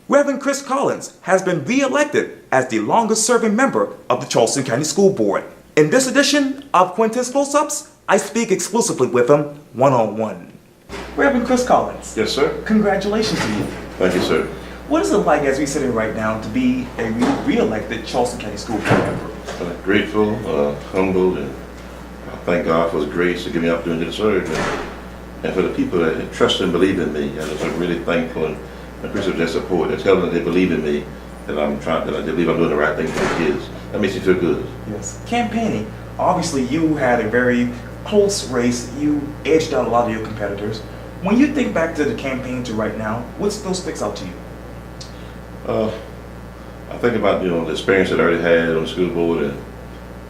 Reverend Chris Collins has been re-elected as the longest-serving member of the Charleston County School Board. In this edition of Quintin's Close-Ups, I speak exclusively with him one-on-one. Reverend Chris Collins. Yes, sir. Congratulations to you. Thank you, sir. What is it like as we sit here right now to be a re-elected Charleston County School Board member? Grateful, humble, and I thank God for His grace to give me the opportunity to serve, and for the people that trust and believe in me. I'm really thankful and appreciative of their support. They're telling them they believe in me, that they believe I'm doing the right thing for the kids. That makes me feel good. Yes. Campaigning, obviously you had a very close race. You edged out a lot of your competitors. When you think back to the campaign to right now, what still sticks out to you? I think about the experience that I already had on the school board and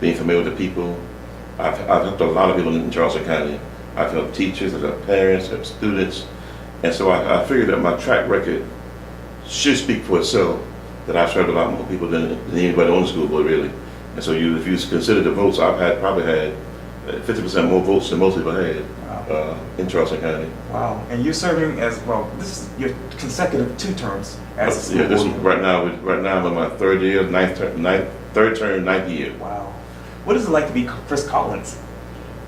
being familiar with the people. I've helped a lot of people in Charleston County. I've helped teachers, I've helped parents, I've helped students, and so I figured that my track record should speak for itself. That I've served a lot more people than anybody on the school board, really. And so if you consider the votes, I've probably had 50% more votes than most people had. Wow. In Charleston County. Wow. And you're serving as, well, this is your consecutive 2 terms as a school board. Right now I'm in my third year, third term, 9th year. Wow. What is it like to be Chris Collins?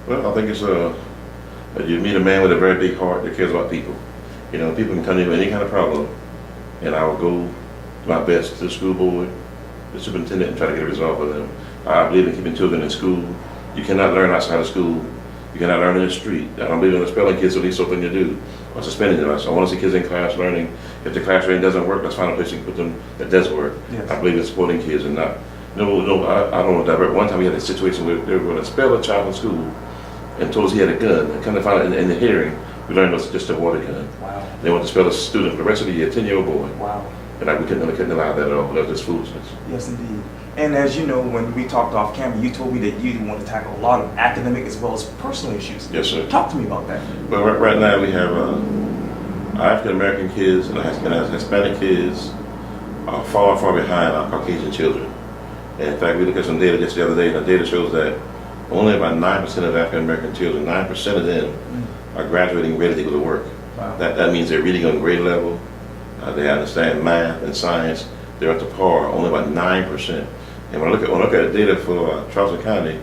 Well, I think it's you meet a man with a very big heart that cares about people. People can come to you with any kind of problem, and I will go my best to the school board, the superintendent, and try to get a result for them. I believe in keeping children in school. You cannot learn outside of school. You cannot learn in the street. I don't believe in expelling kids, so at least something to do, or suspending them. So I want to see kids in class learning. If the class rating doesn't work, let's find a place to put them that does work. Yes. I believe in supporting kids and not, I don't want to divert. One time we had a situation where they were going to expel a child from school and told us he had a gun. And kind of found out in the hearing, we learned it was just a water gun. Wow. They wanted to expel a student for the rest of the year, 10-year-old boy. Wow. And we couldn't allow that at all. That was just foolishness. Yes, indeed. And as you know, when we talked off camera, you told me that you want to tackle a lot of academic as well as personal issues. Yes, sir. Talk to me about that. Well, right now we have African American kids and Hispanic kids are far, far behind our Caucasian children. And in fact, we looked at some data just the other day, and the data shows that only about 9% of African American children, 9% of them, are graduating ready to go to work. Wow. That means they're reading on grade level. They understand math and science. They're up to par, only about 9%. And when I look at the data for Charleston County,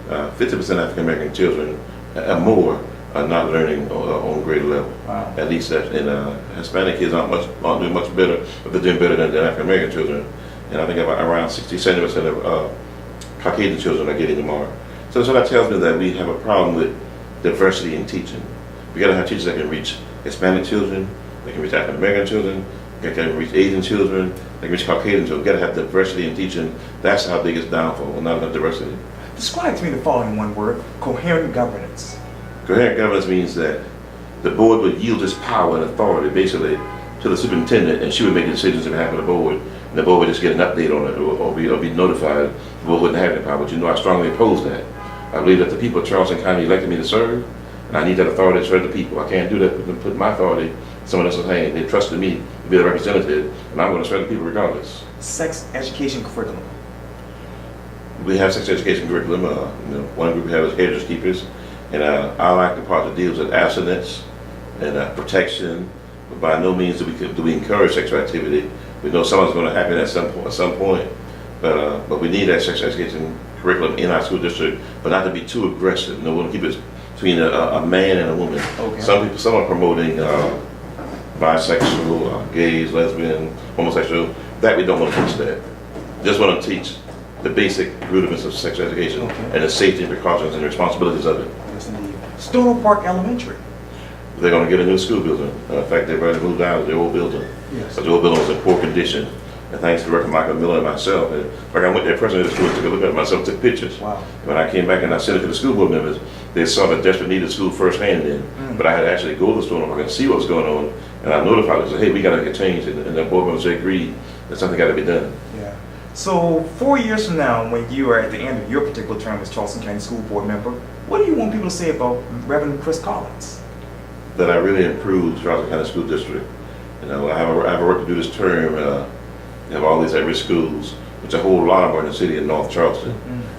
50% African American children and more are not learning on grade level. Wow. At least that, and Hispanic kids aren't doing much better, but they're doing better than African American children. And I think about around 60-70% of Caucasian children are getting the mark. So that tells me that we have a problem with diversity in teaching. We got to have teachers that can reach Hispanic children, they can reach African American children, they can reach Asian children, they can reach Caucasian children. We got to have diversity in teaching. That's our biggest downfall, not enough diversity. Describe to me the following one word: coherent governance. Coherent governance means that the board would yield its power and authority basically to the superintendent, and she would make decisions on behalf of the board, and the board would just get an update on it or be notified. The board wouldn't have any power, but I strongly oppose that. I believe that the people of Charleston County elected me to serve, and I need that authority to serve the people. I can't do that, put my authority in someone else's hand. They trusted me to be the representative, and I'm going to serve the people regardless. Sex education curriculum. We have sex education curriculum. One group we have is heritage keepers, and I like the part that deals with abstinence and protection. But by no means do we encourage sexual activity. We know something's going to happen at some point, but we need that sex education curriculum in our school district, but not to be too aggressive. We want to keep it between a man and a woman. Okay. Some are promoting bisexual, gays, lesbian, homosexual. That we don't want to teach that. Just want to teach the basic rudiments of sex education, okay, and the safety and precautions and responsibilities of it. Yes, indeed. Stone Park Elementary. They're going to get a new school building. In fact, they've already moved out of the old building. Yes. But the old building was in poor condition. And thanks to Reverend Michael Miller and myself, and I went there personally to the school, took a look at it myself, took pictures. Wow. When I came back and I sent it to the school board members, they saw the desperate need of the school firsthand then. But I had to actually go to the store and see what was going on, and I notified them and said, hey, we got to get changed, and the board members agreed that something got to be done. Yeah. So 4 years from now, when you are at the end of your particular term as Charleston County School Board member, what do you want people to say about Reverend Chris Collins? That I really improved Charleston County School District. I have a work to do this term. We have all these at-risk schools, which a whole lot of them are in the city of North Charleston.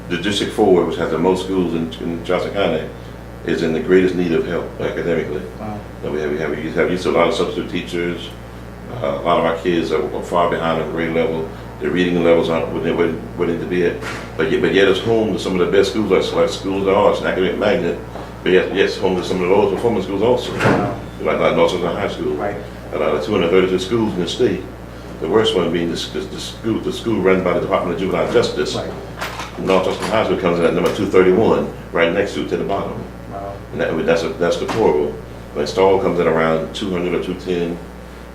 The District 4, which has the most schools in Charleston County, is in the greatest need of help academically. Wow. We have used a lot of substitute teachers. A lot of our kids are far behind on grade level. Their reading levels aren't where they need to be at. But yet it's home to some of the best schools, like schools of arts and academic magnet. But yet it's home to some of the lowest performing schools also. Like Northern High School. Right. 232 schools in the state. The worst one being the school run by the Department of Juvenile Justice. Right. Northwestern High School comes in at number 231, right next to the bottom. Wow. And that's deplorable. But Stall comes in around 200 or 210.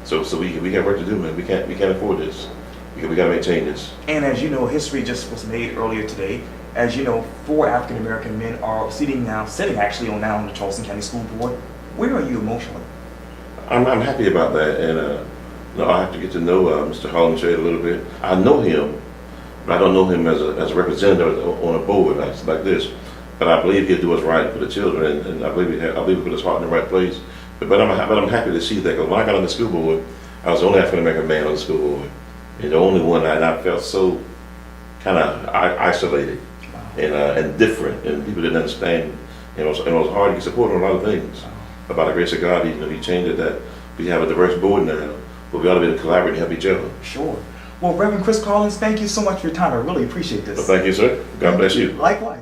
So we got work to do, man. We can't afford this. We got to make changes. And as you know, history just was made earlier today. As you know, 4 African American men are sitting actually on the Charleston County School Board. Where are you emotionally? I'm happy about that, and I have to get to know Mr. Hollingshead a little bit. I know him, but I don't know him as a representative on a board like this. But I believe he'll do what's right for the children, and I believe he put his heart in the right place. But I'm happy to see that, because when I got on the school board, I was the only African American man on the school board, and the only one, and I felt so kind of isolated and different, and people didn't understand. And it was hard to get support on a lot of things. But by the grace of God, he changed it that we have a diverse board now, but we ought to be able to collaborate and help each other. Sure. Well, Reverend Chris Collins, thank you so much for your time. I really appreciate this. Well, thank you, sir. God bless you. Likewise.